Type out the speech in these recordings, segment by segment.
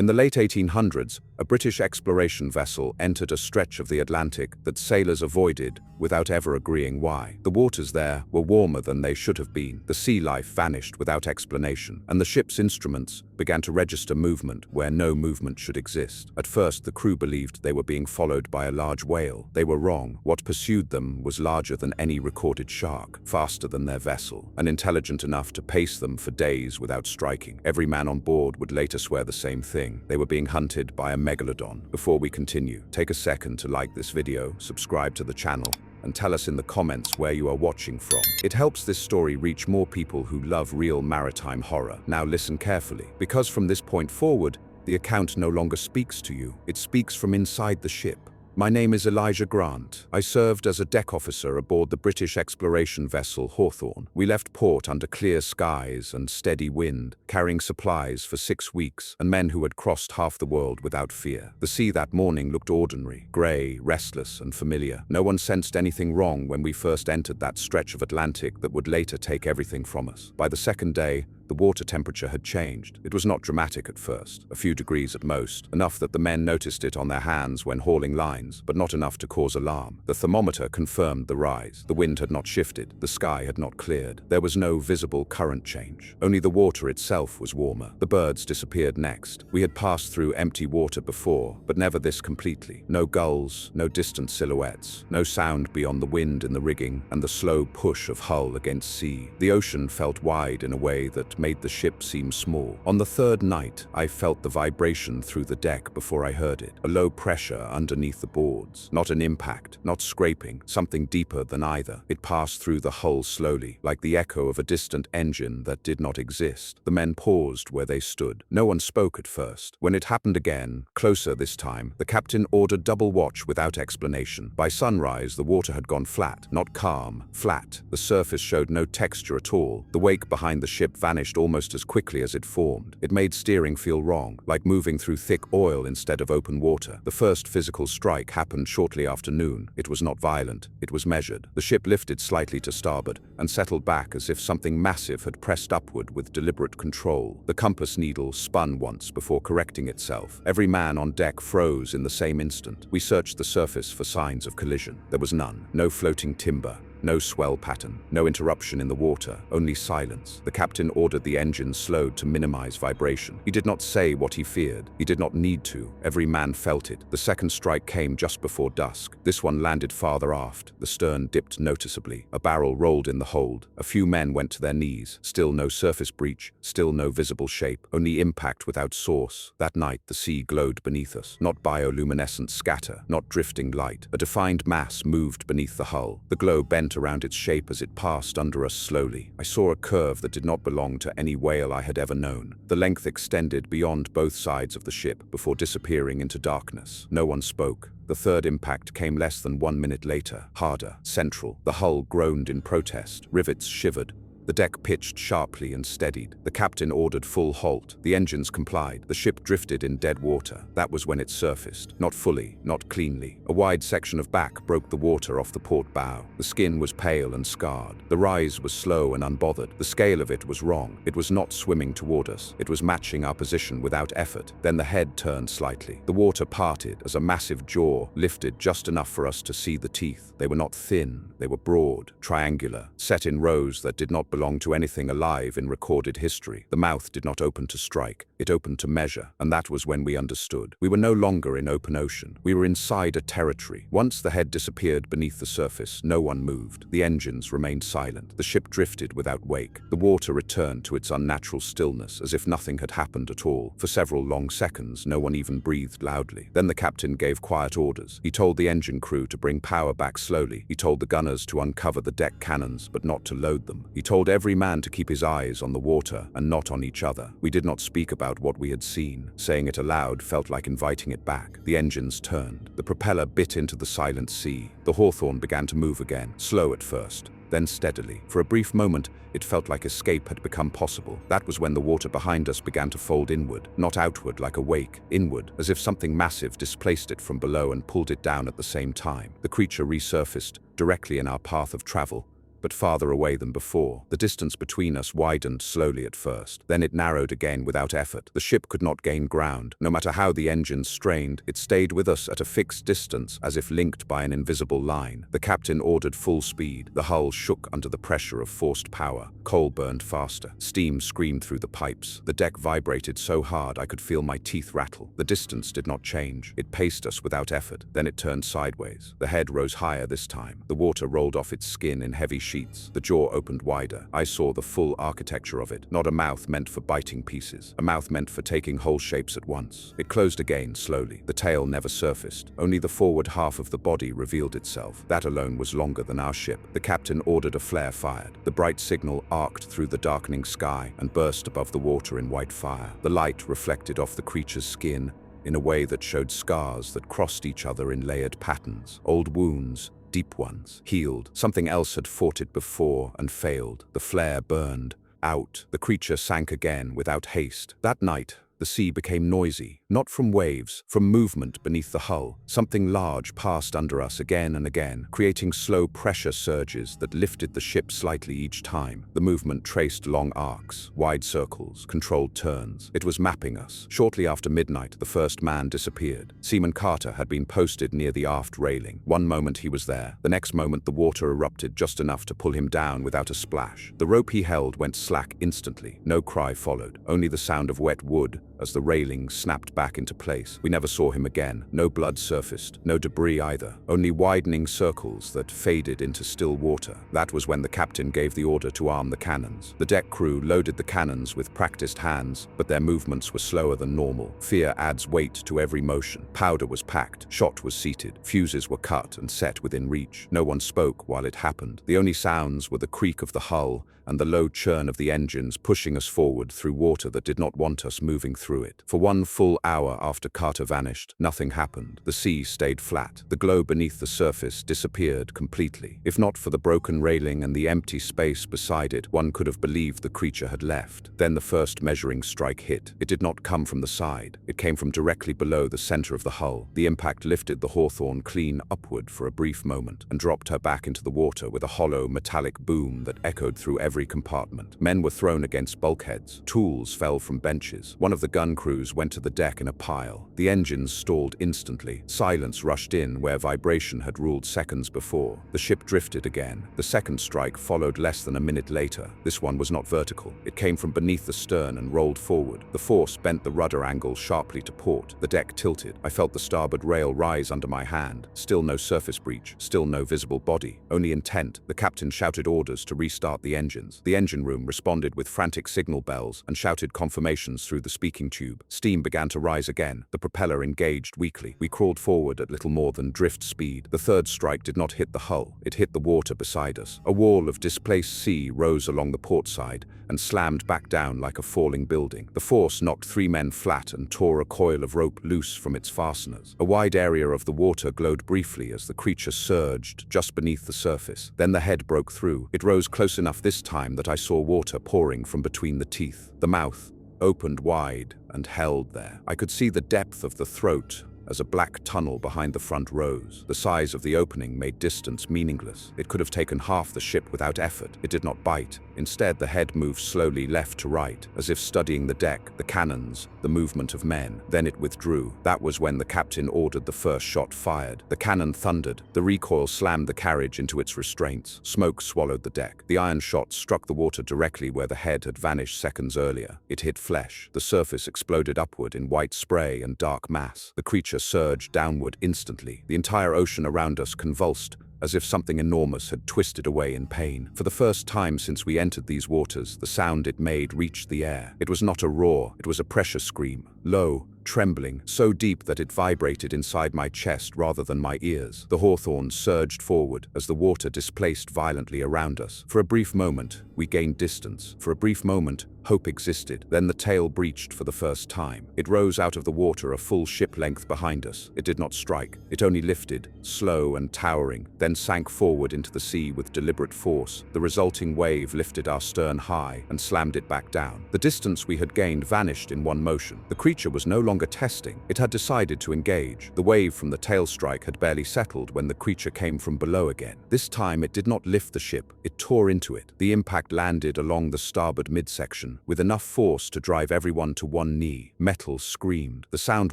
In the late 1800s, a British exploration vessel entered a stretch of the Atlantic that sailors avoided without ever agreeing why. The waters there were warmer than they should have been, the sea life vanished without explanation, and the ship's instruments began to register movement where no movement should exist. At first, the crew believed they were being followed by a large whale. They were wrong. What pursued them was larger than any recorded shark, faster than their vessel, and intelligent enough to pace them for days without striking. Every man on board would later swear the same thing. They were being hunted by a Megalodon. Before we continue, take a second to like this video, subscribe to the channel, and tell us in the comments where you are watching from. It helps this story reach more people who love real maritime horror. Now listen carefully, because from this point forward, the account no longer speaks to you. It speaks from inside the ship. My name is Elijah Grant. I served as a deck officer aboard the British exploration vessel Hawthorne. We left port under clear skies and steady wind, carrying supplies for 6 weeks and men who had crossed half the world without fear. The sea that morning looked ordinary, grey, restless, and familiar. No one sensed anything wrong when we first entered that stretch of Atlantic that would later take everything from us. By the second day, the water temperature had changed. It was not dramatic at first, a few degrees at most, enough that the men noticed it on their hands when hauling lines, but not enough to cause alarm. The thermometer confirmed the rise. The wind had not shifted, the sky had not cleared. There was no visible current change. Only the water itself was warmer. The birds disappeared next. We had passed through empty water before, but never this completely. No gulls, no distant silhouettes, no sound beyond the wind in the rigging and the slow push of hull against sea. The ocean felt wide in a way that made the ship seem small. On the third night, I felt the vibration through the deck before I heard it. A low pressure underneath the boards. Not an impact, not scraping, something deeper than either. It passed through the hull slowly, like the echo of a distant engine that did not exist. The men paused where they stood. No one spoke at first. When it happened again, closer this time, the captain ordered double watch without explanation. By sunrise, the water had gone flat, not calm, flat. The surface showed no texture at all. The wake behind the ship vanished almost as quickly as it formed. It made steering feel wrong, like moving through thick oil instead of open water. The first physical strike happened shortly after noon. It was not violent, it was measured. The ship lifted slightly to starboard and settled back as if something massive had pressed upward with deliberate control. The compass needle spun once before correcting itself. Every man on deck froze in the same instant. We searched the surface for signs of collision. There was none. No floating timber. No swell pattern, no interruption in the water, only silence. The captain ordered the engines slowed to minimize vibration. He did not say what he feared. He did not need to. Every man felt it. The second strike came just before dusk. This one landed farther aft. The stern dipped noticeably. A barrel rolled in the hold. A few men went to their knees. Still no surface breach, still no visible shape, only impact without source. That night, the sea glowed beneath us. Not bioluminescent scatter, not drifting light. A defined mass moved beneath the hull. The glow bent around its shape as it passed under us slowly. I saw a curve that did not belong to any whale I had ever known. The length extended beyond both sides of the ship before disappearing into darkness. No one spoke. The third impact came less than 1 minute later, harder, central. The hull groaned in protest. Rivets shivered. The deck pitched sharply and steadied. The captain ordered full halt. The engines complied. The ship drifted in dead water. That was when it surfaced. Not fully, not cleanly. A wide section of back broke the water off the port bow. The skin was pale and scarred. The rise was slow and unbothered. The scale of it was wrong. It was not swimming toward us. It was matching our position without effort. Then the head turned slightly. The water parted as a massive jaw lifted just enough for us to see the teeth. They were not thin. They were broad, triangular, set in rows that did not belong to anything alive in recorded history. The mouth did not open to strike, it opened to measure, and that was when we understood. We were no longer in open ocean. We were inside a territory. Once the head disappeared beneath the surface, no one moved. The engines remained silent. The ship drifted without wake. The water returned to its unnatural stillness, as if nothing had happened at all. For several long seconds, no one even breathed loudly. Then the captain gave quiet orders. He told the engine crew to bring power back slowly. He told the gunners to uncover the deck cannons, but not to load them. He told every man to keep his eyes on the water and not on each other. We did not speak about what we had seen. Saying it aloud felt like inviting it back. The engines turned. The propeller bit into the silent sea. The Hawthorne began to move again, slow at first, then steadily. For a brief moment, it felt like escape had become possible. That was when the water behind us began to fold inward, not outward like a wake, inward, as if something massive displaced it from below and pulled it down at the same time. The creature resurfaced directly in our path of travel, but farther away than before. The distance between us widened slowly at first. Then it narrowed again without effort. The ship could not gain ground. No matter how the engines strained, it stayed with us at a fixed distance, as if linked by an invisible line. The captain ordered full speed. The hull shook under the pressure of forced power. Coal burned faster. Steam screamed through the pipes. The deck vibrated so hard I could feel my teeth rattle. The distance did not change. It paced us without effort. Then it turned sideways. The head rose higher this time. The water rolled off its skin in heavy sheets. The jaw opened wider. I saw the full architecture of it. Not a mouth meant for biting pieces. A mouth meant for taking whole shapes at once. It closed again, slowly. The tail never surfaced. Only the forward half of the body revealed itself. That alone was longer than our ship. The captain ordered a flare fired. The bright signal arced through the darkening sky and burst above the water in white fire. The light reflected off the creature's skin in a way that showed scars that crossed each other in layered patterns. Old wounds, deep ones, healed. Something else had fought it before and failed. The flare burned out. The creature sank again without haste. That night, the sea became noisy, not from waves, from movement beneath the hull. Something large passed under us again and again, creating slow pressure surges that lifted the ship slightly each time. The movement traced long arcs, wide circles, controlled turns. It was mapping us. Shortly after midnight, the first man disappeared. Seaman Carter had been posted near the aft railing. One moment he was there. The next moment the water erupted just enough to pull him down without a splash. The rope he held went slack instantly. No cry followed, only the sound of wet wood as the railing snapped back into place. We never saw him again. No blood surfaced, no debris either, only widening circles that faded into still water. That was when the captain gave the order to arm the cannons. The deck crew loaded the cannons with practiced hands, but their movements were slower than normal. Fear adds weight to every motion. Powder was packed, shot was seated, fuses were cut and set within reach. No one spoke while it happened. The only sounds were the creak of the hull and the low churn of the engines pushing us forward through water that did not want us moving through it. For 1 full hour after Carter vanished, nothing happened. The sea stayed flat. The glow beneath the surface disappeared completely. If not for the broken railing and the empty space beside it, one could have believed the creature had left. Then the first measuring strike hit. It did not come from the side. It came from directly below the center of the hull. The impact lifted the Hawthorne clean upward for a brief moment and dropped her back into the water with a hollow metallic boom that echoed through every compartment. Men were thrown against bulkheads. Tools fell from benches. One of the gun crews went to the deck in a pile. The engines stalled instantly. Silence rushed in where vibration had ruled seconds before. The ship drifted again. The second strike followed less than a minute later. This one was not vertical. It came from beneath the stern and rolled forward. The force bent the rudder angle sharply to port. The deck tilted. I felt the starboard rail rise under my hand. Still no surface breach. Still no visible body. Only intent. The captain shouted orders to restart the engines. The engine room responded with frantic signal bells and shouted confirmations through the speaking tube. Steam began to rise again. The propeller engaged weakly. We crawled forward at little more than drift speed. The third strike did not hit the hull. It hit the water beside us. A wall of displaced sea rose along the port side and slammed back down like a falling building. The force knocked 3 men flat and tore a coil of rope loose from its fasteners. A wide area of the water glowed briefly as the creature surged just beneath the surface. Then the head broke through. It rose close enough this time that I saw water pouring from between the teeth. The mouth opened wide and held there. I could see the depth of the throat as a black tunnel behind the front rose. The size of the opening made distance meaningless. It could have taken half the ship without effort. It did not bite. Instead, the head moved slowly left to right, as if studying the deck, the cannons, the movement of men. Then it withdrew. That was when the captain ordered the first shot fired. The cannon thundered. The recoil slammed the carriage into its restraints. Smoke swallowed the deck. The iron shot struck the water directly where the head had vanished seconds earlier. It hit flesh. The surface exploded upward in white spray and dark mass. The creature surged downward instantly. The entire ocean around us convulsed, as if something enormous had twisted away in pain. For the first time since we entered these waters, the sound it made reached the air. It was not a roar, it was a pressure scream, low, trembling, so deep that it vibrated inside my chest rather than my ears. The Hawthorne surged forward as the water displaced violently around us. For a brief moment, we gained distance. For a brief moment, hope existed. Then the tail breached for the first time. It rose out of the water a full ship length behind us. It did not strike. It only lifted, slow and towering, then then sank forward into the sea with deliberate force. The resulting wave lifted our stern high and slammed it back down. The distance we had gained vanished in one motion. The creature was no longer testing. It had decided to engage. The wave from the tail strike had barely settled when the creature came from below again. This time it did not lift the ship, it tore into it. The impact landed along the starboard midsection, with enough force to drive everyone to one knee. Metal screamed. The sound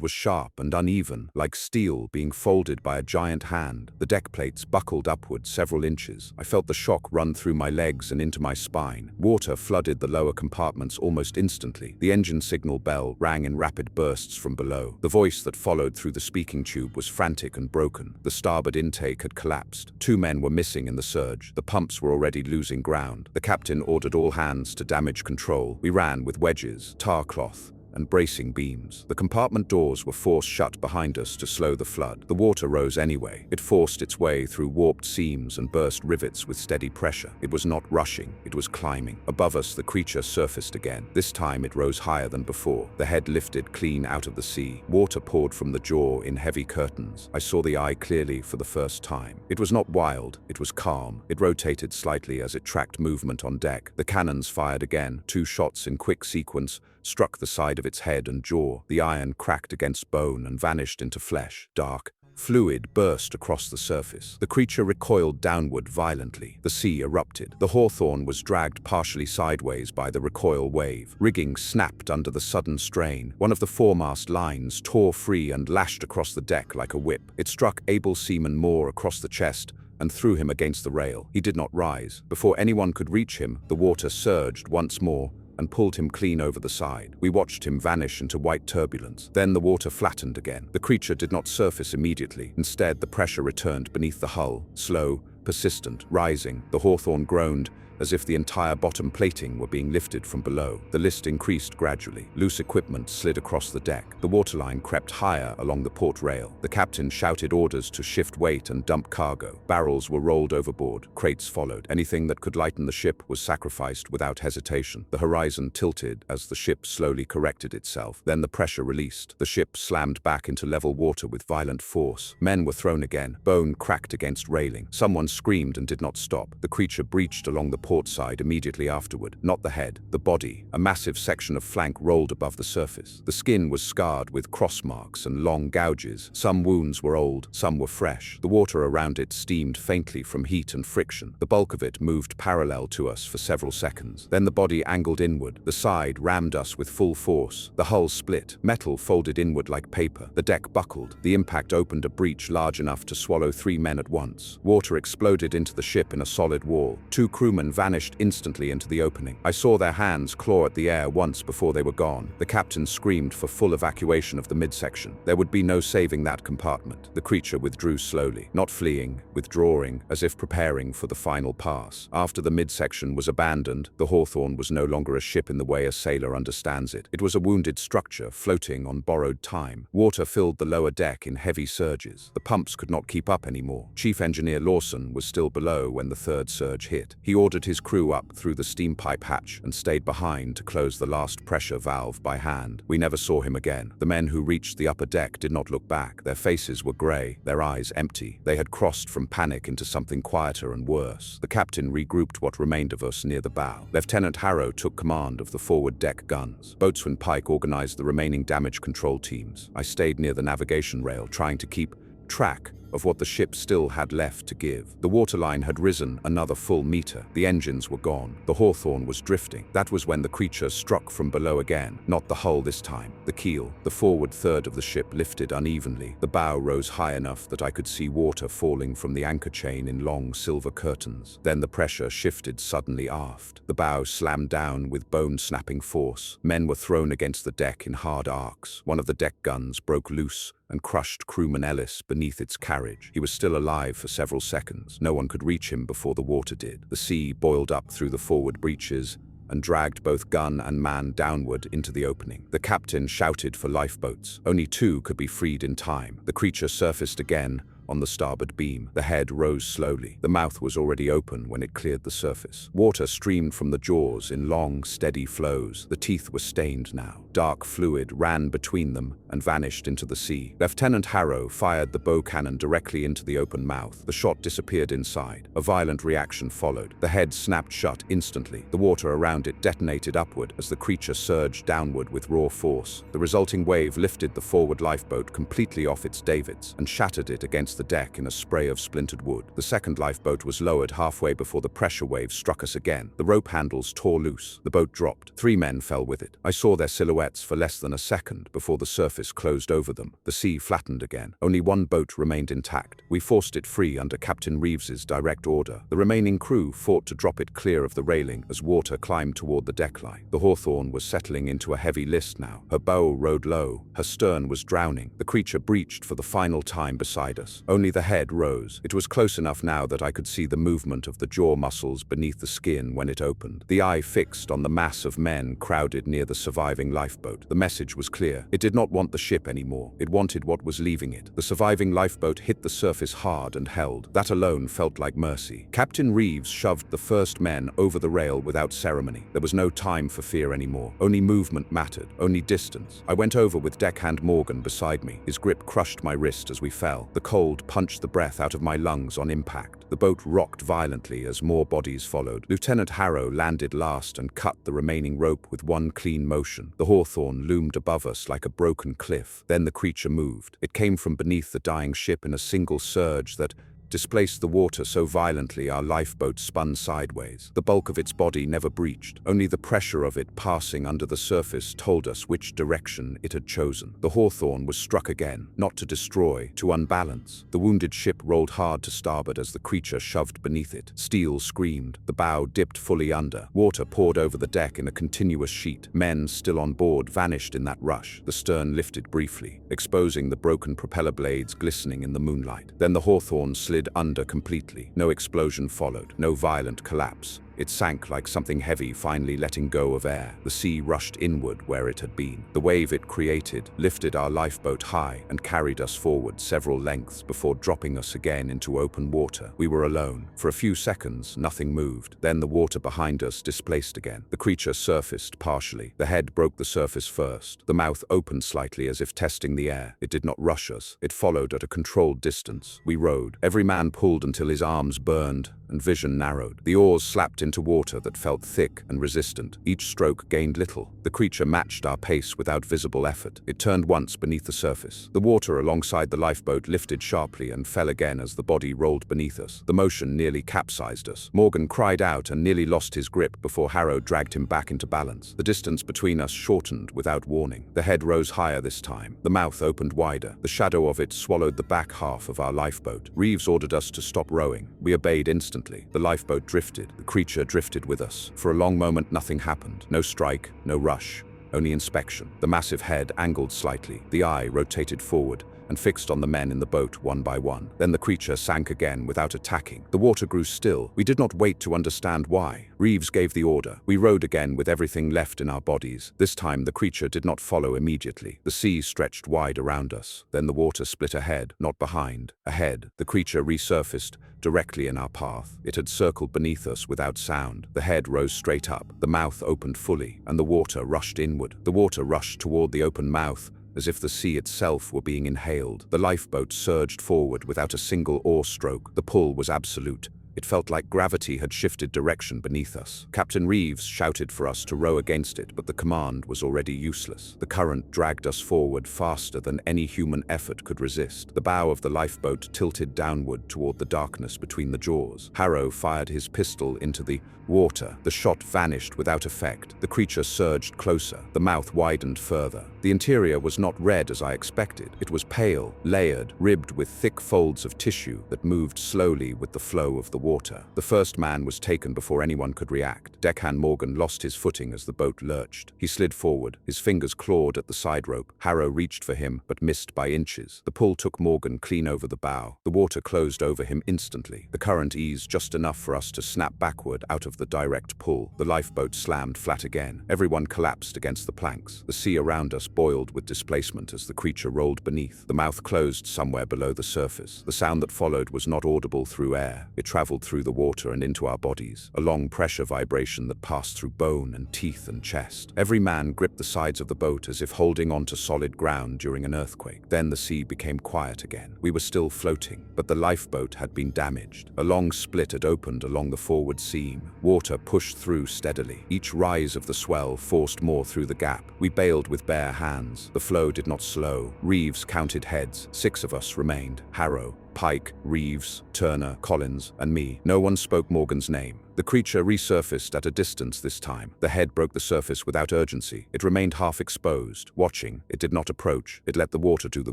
was sharp and uneven, like steel being folded by a giant hand. The deck plates buckled upward several inches. I felt the shock run through my legs and into my spine. Water flooded the lower compartments almost instantly. The engine signal bell rang in rapid bursts from below. The voice that followed through the speaking tube was frantic and broken. The starboard intake had collapsed. 2 men were missing in the surge. The pumps were already losing ground. The captain ordered all hands to damage control. We ran with wedges, tar cloth, and bracing beams. The compartment doors were forced shut behind us to slow the flood. The water rose anyway. It forced its way through warped seams and burst rivets with steady pressure. It was not rushing, it was climbing. Above us, the creature surfaced again. This time it rose higher than before. The head lifted clean out of the sea. Water poured from the jaw in heavy curtains. I saw the eye clearly for the first time. It was not wild, it was calm. It rotated slightly as it tracked movement on deck. The cannons fired again. 2 shots in quick sequence struck the side of its head and jaw. The iron cracked against bone and vanished into flesh. Dark fluid burst across the surface. The creature recoiled downward violently. The sea erupted. The Hawthorne was dragged partially sideways by the recoil wave. Rigging snapped under the sudden strain. One of the foremast lines tore free and lashed across the deck like a whip. It struck able seaman Moore across the chest and threw him against the rail. He did not rise. Before anyone could reach him, the water surged once more and pulled him clean over the side. We watched him vanish into white turbulence. Then the water flattened again. The creature did not surface immediately. Instead, the pressure returned beneath the hull, slow, persistent, rising. The Hawthorne groaned as if the entire bottom plating were being lifted from below. The list increased gradually. Loose equipment slid across the deck. The waterline crept higher along the port rail. The captain shouted orders to shift weight and dump cargo. Barrels were rolled overboard. Crates followed. Anything that could lighten the ship was sacrificed without hesitation. The horizon tilted as the ship slowly corrected itself. Then the pressure released. The ship slammed back into level water with violent force. Men were thrown again. Bone cracked against railing. Someone screamed and did not stop. The creature breached along the port side immediately afterward. Not the head, the body. A massive section of flank rolled above the surface. The skin was scarred with cross marks and long gouges. Some wounds were old, some were fresh. The water around it steamed faintly from heat and friction. The bulk of it moved parallel to us for several seconds. Then the body angled inward. The side rammed us with full force. The hull split. Metal folded inward like paper. The deck buckled. The impact opened a breach large enough to swallow 3 men at once. Water exploded into the ship in a solid wall. 2 crewmen vanished instantly into the opening. I saw their hands claw at the air once before they were gone. The captain screamed for full evacuation of the midsection. There would be no saving that compartment. The creature withdrew slowly, not fleeing, withdrawing, as if preparing for the final pass. After the midsection was abandoned, the Hawthorne was no longer a ship in the way a sailor understands it. It was a wounded structure floating on borrowed time. Water filled the lower deck in heavy surges. The pumps could not keep up anymore. Chief Engineer Lawson was still below when the 3rd surge hit. He ordered his crew up through the steam pipe hatch and stayed behind to close the last pressure valve by hand. We never saw him again. The men who reached the upper deck did not look back. Their faces were grey, their eyes empty. They had crossed from panic into something quieter and worse. The captain regrouped what remained of us near the bow. Lieutenant Harrow took command of the forward deck guns. Boatswain Pike organized the remaining damage control teams. I stayed near the navigation rail, trying to keep track of what the ship still had left to give. The waterline had risen another full meter. The engines were gone. The Hawthorne was drifting. That was when the creature struck from below again. Not the hull this time. The keel, the forward third of the ship, lifted unevenly. The bow rose high enough that I could see water falling from the anchor chain in long silver curtains. Then the pressure shifted suddenly aft. The bow slammed down with bone-snapping force. Men were thrown against the deck in hard arcs. One of the deck guns broke loose and crushed crewman Ellis beneath its carriage. He was still alive for several seconds. No one could reach him before the water did. The sea boiled up through the forward breaches and dragged both gun and man downward into the opening. The captain shouted for lifeboats. Only 2 could be freed in time. The creature surfaced again on the starboard beam. The head rose slowly. The mouth was already open when it cleared the surface. Water streamed from the jaws in long, steady flows. The teeth were stained now. dark fluid ran between them and vanished into the sea. Lieutenant Harrow fired the bow cannon directly into the open mouth. The shot disappeared inside. A violent reaction followed. The head snapped shut instantly. The water around it detonated upward as the creature surged downward with raw force. The resulting wave lifted the forward lifeboat completely off its davits and shattered it against the deck in a spray of splintered wood. The second lifeboat was lowered halfway before the pressure wave struck us again. The rope handles tore loose. The boat dropped. 3 men fell with it. I saw their silhouettes for less than a second before the surface closed over them. The sea flattened again. Only 1 boat remained intact. We forced it free under Captain Reeves's direct order. The remaining crew fought to drop it clear of the railing as water climbed toward the deckline. The Hawthorne was settling into a heavy list now. Her bow rode low. Her stern was drowning. The creature breached for the final time beside us. Only the head rose. It was close enough now that I could see the movement of the jaw muscles beneath the skin when it opened. The eye fixed on the mass of men crowded near the surviving lifeboat. The message was clear. It did not want the ship anymore. It wanted what was leaving it. The surviving lifeboat hit the surface hard and held. That alone felt like mercy. Captain Reeves shoved the first men over the rail without ceremony. There was no time for fear anymore. Only movement mattered. Only distance. I went over with deckhand Morgan beside me. His grip crushed my wrist as we fell. The cold punched the breath out of my lungs on impact. The boat rocked violently as more bodies followed. Lieutenant Harrow landed last and cut the remaining rope with one clean motion. The Hawthorne loomed above us like a broken cliff. Then the creature moved. It came from beneath the dying ship in a single surge that displaced the water so violently our lifeboat spun sideways. The bulk of its body never breached. Only the pressure of it passing under the surface told us which direction it had chosen. The Hawthorne was struck again, not to destroy, to unbalance. The wounded ship rolled hard to starboard as the creature shoved beneath it. Steel screamed. The bow dipped fully under. Water poured over the deck in a continuous sheet. Men still on board vanished in that rush. The stern lifted briefly, exposing the broken propeller blades glistening in the moonlight. Then the Hawthorne slid under completely. No explosion followed, no violent collapse. It sank like something heavy finally letting go of air. The sea rushed inward where it had been. The wave it created lifted our lifeboat high and carried us forward several lengths before dropping us again into open water. We were alone. For a few seconds, nothing moved. Then the water behind us displaced again. The creature surfaced partially. The head broke the surface first. The mouth opened slightly as if testing the air. It did not rush us. It followed at a controlled distance. We rowed. Every man pulled until his arms burned and vision narrowed. The oars slapped into water that felt thick and resistant. Each stroke gained little. The creature matched our pace without visible effort. It turned once beneath the surface. The water alongside the lifeboat lifted sharply and fell again as the body rolled beneath us. The motion nearly capsized us. Morgan cried out and nearly lost his grip before Harrow dragged him back into balance. The distance between us shortened without warning. The head rose higher this time. The mouth opened wider. The shadow of it swallowed the back half of our lifeboat. Reeves ordered us to stop rowing. We obeyed instantly. The lifeboat drifted. The creature drifted with us. For a long moment, nothing happened. No strike, no rush, only inspection. The massive head angled slightly. The eye rotated forward and fixed on the men in the boat one by one. Then the creature sank again without attacking. The water grew still. We did not wait to understand why. Reeves gave the order. We rowed again with everything left in our bodies. This time the creature did not follow immediately. The sea stretched wide around us. Then the water split ahead, not behind. Ahead, the creature resurfaced directly in our path. It had circled beneath us without sound. The head rose straight up. The mouth opened fully, and the water rushed inward. The water rushed toward the open mouth, as if the sea itself were being inhaled. The lifeboat surged forward without a single oar stroke. The pull was absolute. It felt like gravity had shifted direction beneath us. Captain Reeves shouted for us to row against it, but the command was already useless. The current dragged us forward faster than any human effort could resist. The bow of the lifeboat tilted downward toward the darkness between the jaws. Harrow fired his pistol into the water. The shot vanished without effect. The creature surged closer. The mouth widened further. The interior was not red as I expected. It was pale, layered, ribbed with thick folds of tissue that moved slowly with the flow of the water. The first man was taken before anyone could react. Deckhand Morgan lost his footing as the boat lurched. He slid forward. His fingers clawed at the side rope. Harrow reached for him, but missed by inches. The pull took Morgan clean over the bow. The water closed over him instantly. The current eased just enough for us to snap backward out of the direct pull. The lifeboat slammed flat again. Everyone collapsed against the planks. The sea around us boiled with displacement as the creature rolled beneath. The mouth closed somewhere below the surface. The sound that followed was not audible through air. It traveled traveled through the water and into our bodies, a long pressure vibration that passed through bone and teeth and chest. Every man gripped the sides of the boat as if holding onto solid ground during an earthquake. Then the sea became quiet again. We were still floating, but the lifeboat had been damaged. A long split had opened along the forward seam. Water pushed through steadily. Each rise of the swell forced more through the gap. We bailed with bare hands. The flow did not slow. Reeves counted heads. 6 of us remained. Harrow, Pike, Reeves, Turner, Collins, and me. No one spoke Morgan's name. The creature resurfaced at a distance this time. The head broke the surface without urgency. It remained half exposed, watching. It did not approach. It let the water do the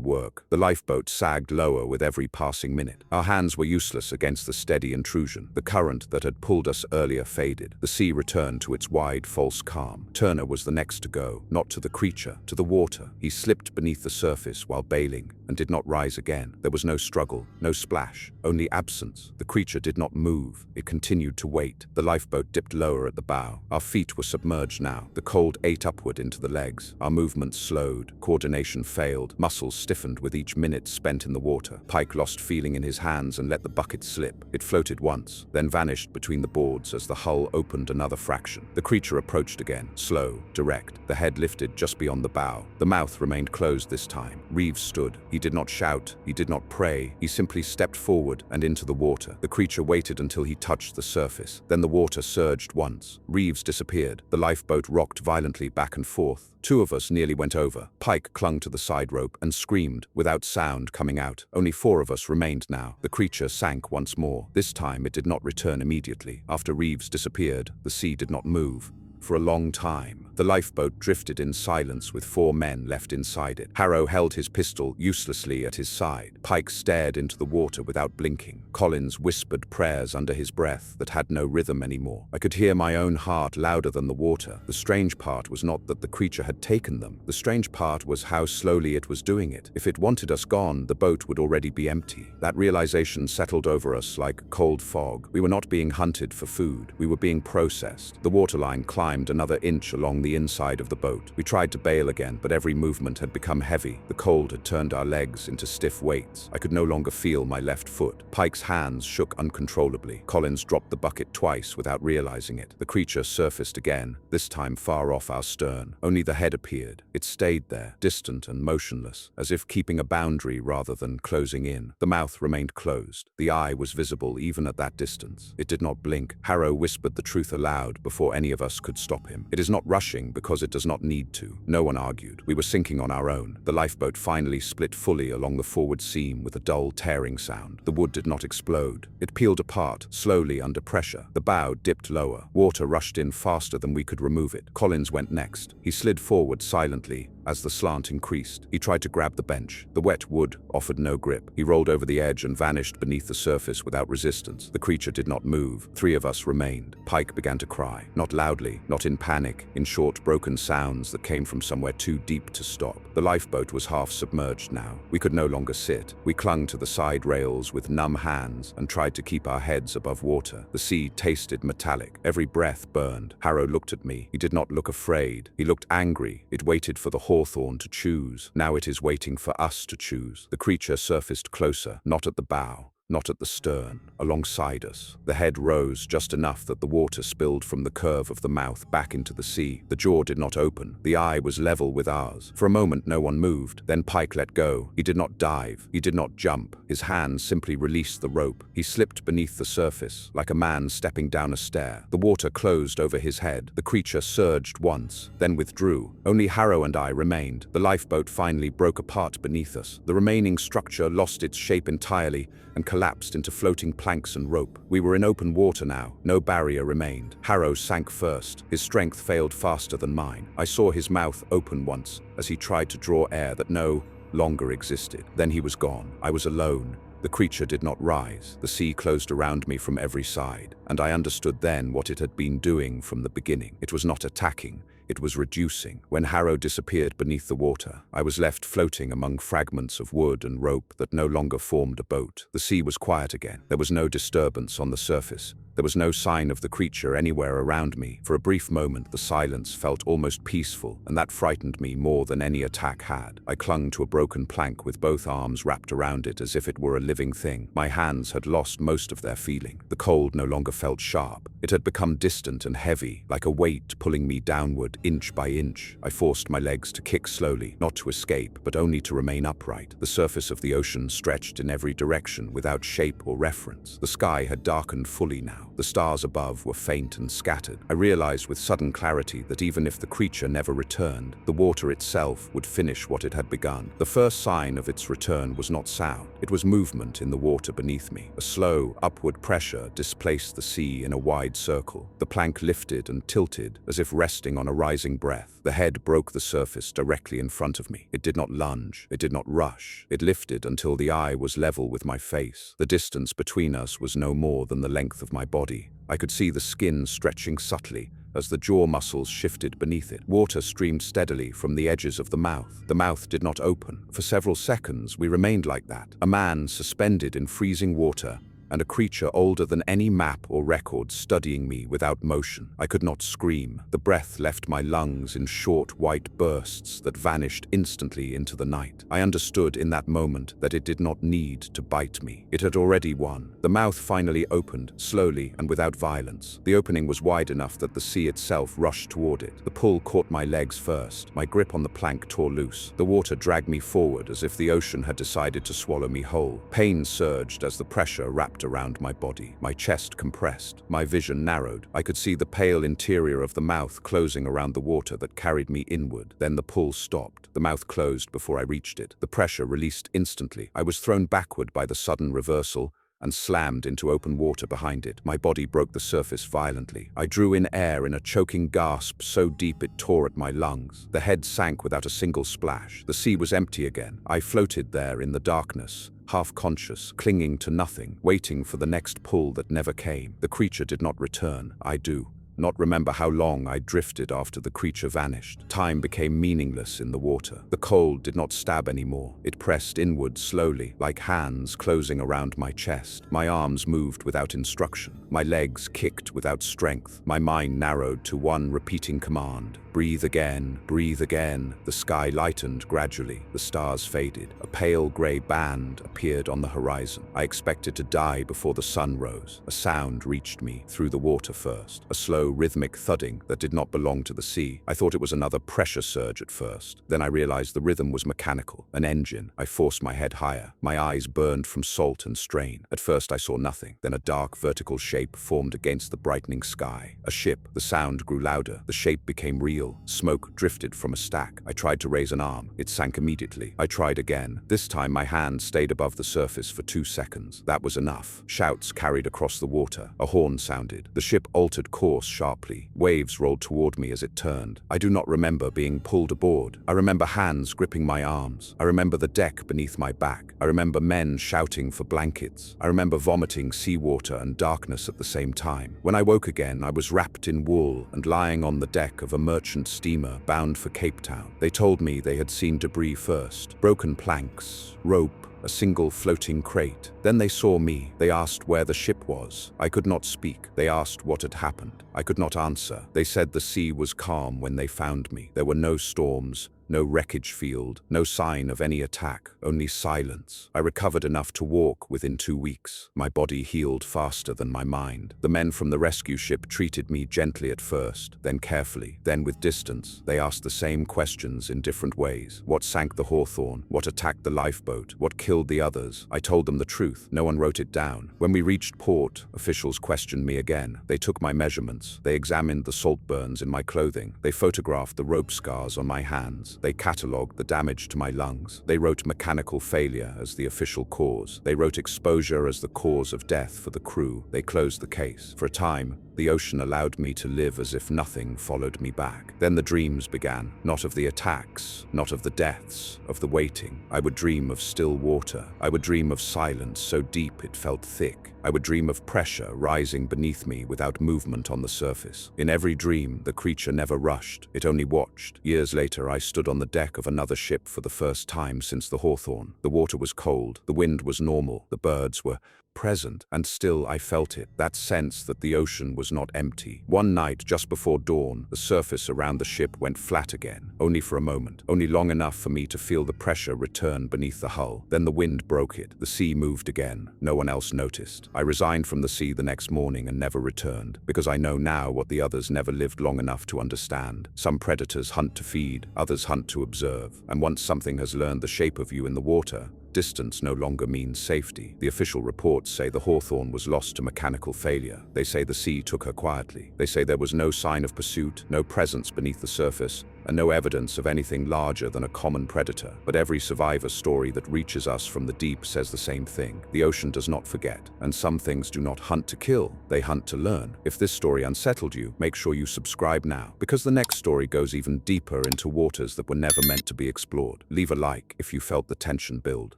work. The lifeboat sagged lower with every passing minute. Our hands were useless against the steady intrusion. The current that had pulled us earlier faded. The sea returned to its wide, false calm. Turner was the next to go, not to the creature, to the water. He slipped beneath the surface while bailing and did not rise again. There was no struggle, no splash, only absence. The creature did not move. It continued to wait. The lifeboat dipped lower at the bow. Our feet were submerged now. The cold ate upward into the legs. Our movements slowed. Coordination failed. Muscles stiffened with each minute spent in the water. Pike lost feeling in his hands and let the bucket slip. It floated once, then vanished between the boards as the hull opened another fraction. The creature approached again, slow, direct. The head lifted just beyond the bow. The mouth remained closed this time. Reeves stood. He did not shout. He did not pray. He simply stepped forward and into the water. The creature waited until he touched the surface. Then the water surged once. Reeves disappeared. The lifeboat rocked violently back and forth. 2 of us nearly went over. Pike clung to the side rope and screamed, without sound coming out. Only 4 of us remained now. The creature sank once more. This time it did not return immediately. After Reeves disappeared, the sea did not move. For a long time, the lifeboat drifted in silence with 4 men left inside it. Harrow held his pistol uselessly at his side. Pike stared into the water without blinking. Collins whispered prayers under his breath that had no rhythm anymore. I could hear my own heart louder than the water. The strange part was not that the creature had taken them. The strange part was how slowly it was doing it. If it wanted us gone, the boat would already be empty. That realization settled over us like cold fog. We were not being hunted for food. We were being processed. The waterline climbed another inch along the inside of the boat. We tried to bail again, but every movement had become heavy. The cold had turned our legs into stiff weights. I could no longer feel my left foot. Pike's hands shook uncontrollably. Collins dropped the bucket twice without realizing it. The creature surfaced again, this time far off our stern. Only the head appeared. It stayed there, distant and motionless, as if keeping a boundary rather than closing in. The mouth remained closed. The eye was visible even at that distance. It did not blink. Harrow whispered the truth aloud before any of us could stop him. It is not rushing because it does not need to. No one argued. We were sinking on our own. The lifeboat finally split fully along the forward seam with a dull tearing sound. The wood did not explode. It peeled apart, slowly under pressure. The bow dipped lower. Water rushed in faster than we could remove it. Collins went next. He slid forward silently as the slant increased. He tried to grab the bench. The wet wood offered no grip. He rolled over the edge and vanished beneath the surface without resistance. The creature did not move. 3 of us remained. Pike began to cry. Not loudly, not in panic, in short, broken sounds that came from somewhere too deep to stop. The lifeboat was half submerged now. We could no longer sit. We clung to the side rails with numb hands and tried to keep our heads above water. The sea tasted metallic. Every breath burned. Harrow looked at me. He did not look afraid. He looked angry. It waited for the Hawthorne to choose. Now it is waiting for us to choose. The creature surfaced closer, not at the bow, not at the stern, alongside us. The head rose just enough that the water spilled from the curve of the mouth back into the sea. The jaw did not open. The eye was level with ours. For a moment no one moved. Then Pike let go. He did not dive. He did not jump. His hands simply released the rope. He slipped beneath the surface, like a man stepping down a stair. The water closed over his head. The creature surged once, then withdrew. Only Harrow and I remained. The lifeboat finally broke apart beneath us. The remaining structure lost its shape entirely and collapsed into floating planks and rope. We were in open water now. No barrier remained. Harrow sank first. His strength failed faster than mine. I saw his mouth open once as he tried to draw air that no longer existed. Then he was gone. I was alone. The creature did not rise. The sea closed around me from every side, and I understood then what it had been doing from the beginning. It was not attacking. It was reducing. When Harrow disappeared beneath the water, I was left floating among fragments of wood and rope that no longer formed a boat. The sea was quiet again. There was no disturbance on the surface, There was no sign of the creature anywhere around me. For a brief moment, the silence felt almost peaceful, and that frightened me more than any attack had. I clung to a broken plank with both arms wrapped around it as if it were a living thing. My hands had lost most of their feeling. The cold no longer felt sharp. It had become distant and heavy, like a weight pulling me downward inch by inch. I forced my legs to kick slowly, not to escape, but only to remain upright. The surface of the ocean stretched in every direction without shape or reference. The sky had darkened fully now. The stars above were faint and scattered. I realized with sudden clarity that even if the creature never returned, the water itself would finish what it had begun. The first sign of its return was not sound. It was movement in the water beneath me. A slow, upward pressure displaced the sea in a wide circle. The plank lifted and tilted, as if resting on a rising breath. The head broke the surface directly in front of me. It did not lunge. It did not rush. It lifted until the eye was level with my face. The distance between us was no more than the length of my body. I could see the skin stretching subtly as the jaw muscles shifted beneath it. Water streamed steadily from the edges of the mouth. The mouth did not open. For several seconds, we remained like that. A man suspended in freezing water, and a creature older than any map or record studying me without motion. I could not scream. The breath left my lungs in short white bursts that vanished instantly into the night. I understood in that moment that it did not need to bite me. It had already won. The mouth finally opened, slowly and without violence. The opening was wide enough that the sea itself rushed toward it. The pull caught my legs first. My grip on the plank tore loose. The water dragged me forward as if the ocean had decided to swallow me whole. Pain surged as the pressure wrapped around my body. My chest compressed. My vision narrowed. I could see the pale interior of the mouth closing around the water that carried me inward. Then the pull stopped. The mouth closed before I reached it. The pressure released instantly. I was thrown backward by the sudden reversal and slammed into open water behind it. My body broke the surface violently. I drew in air in a choking gasp so deep it tore at my lungs. The head sank without a single splash. The sea was empty again. I floated there in the darkness, half-conscious, clinging to nothing, waiting for the next pull that never came. The creature did not return. I do not remember how long I drifted after the creature vanished. Time became meaningless in the water. The cold did not stab anymore. It pressed inward slowly, like hands closing around my chest. My arms moved without instruction. My legs kicked without strength. My mind narrowed to one repeating command: breathe again, breathe again. The sky lightened gradually. The stars faded. A pale gray band appeared on the horizon. I expected to die before the sun rose. A sound reached me through the water first. A slow, rhythmic thudding that did not belong to the sea. I thought it was another pressure surge at first. Then I realized the rhythm was mechanical, an engine. I forced my head higher. My eyes burned from salt and strain. At first I saw nothing. Then a dark vertical shape formed against the brightening sky. A ship. The sound grew louder. The shape became real. Smoke drifted from a stack. I tried to raise an arm. It sank immediately. I tried again. This time my hand stayed above the surface for 2 seconds. That was enough. Shouts carried across the water. A horn sounded. The ship altered course sharply. Waves rolled toward me as it turned. I do not remember being pulled aboard. I remember hands gripping my arms. I remember the deck beneath my back. I remember men shouting for blankets. I remember vomiting seawater and darkness at the same time. When I woke again, I was wrapped in wool and lying on the deck of a merchant steamer bound for Cape Town. They told me they had seen debris first: broken planks, rope, a single floating crate. Then they saw me. They asked where the ship was. I could not speak. They asked what had happened. I could not answer. They said the sea was calm when they found me. There were no storms, no wreckage field, no sign of any attack, only silence. I recovered enough to walk within 2 weeks. My body healed faster than my mind. The men from the rescue ship treated me gently at first, then carefully, then with distance. They asked the same questions in different ways. What sank the Hawthorne? What attacked the lifeboat? What killed the others? I told them the truth. No one wrote it down. When we reached port, officials questioned me again. They took my measurements. They examined the salt burns in my clothing. They photographed the rope scars on my hands. They catalogued the damage to my lungs. They wrote mechanical failure as the official cause. They wrote exposure as the cause of death for the crew. They closed the case. For a time, the ocean allowed me to live as if nothing followed me back. Then the dreams began, not of the attacks, not of the deaths, of the waiting. I would dream of still water. I would dream of silence so deep it felt thick. I would dream of pressure rising beneath me without movement on the surface. In every dream, the creature never rushed. It only watched. Years later, I stood on the deck of another ship for the first time since the Hawthorne. The water was cold. The wind was normal. The birds were present, and still I felt it, that sense that the ocean was not empty. One night, just before dawn, the surface around the ship went flat again, only for a moment, only long enough for me to feel the pressure return beneath the hull. Then the wind broke it. The sea moved again. No one else noticed. I resigned from the sea the next morning and never returned, because I know now what the others never lived long enough to understand. Some predators hunt to feed, others hunt to observe, and once something has learned the shape of you in the water, distance no longer means safety. The official reports say the Hawthorne was lost to mechanical failure. They say the sea took her quietly. They say there was no sign of pursuit, no presence beneath the surface, and no evidence of anything larger than a common predator. But every survivor story that reaches us from the deep says the same thing. The ocean does not forget, and some things do not hunt to kill, they hunt to learn. If this story unsettled you, make sure you subscribe now, because the next story goes even deeper into waters that were never meant to be explored. Leave a like if you felt the tension build,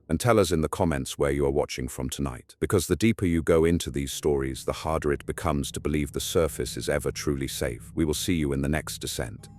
and tell us in the comments where you are watching from tonight. Because the deeper you go into these stories, the harder it becomes to believe the surface is ever truly safe. We will see you in the next descent.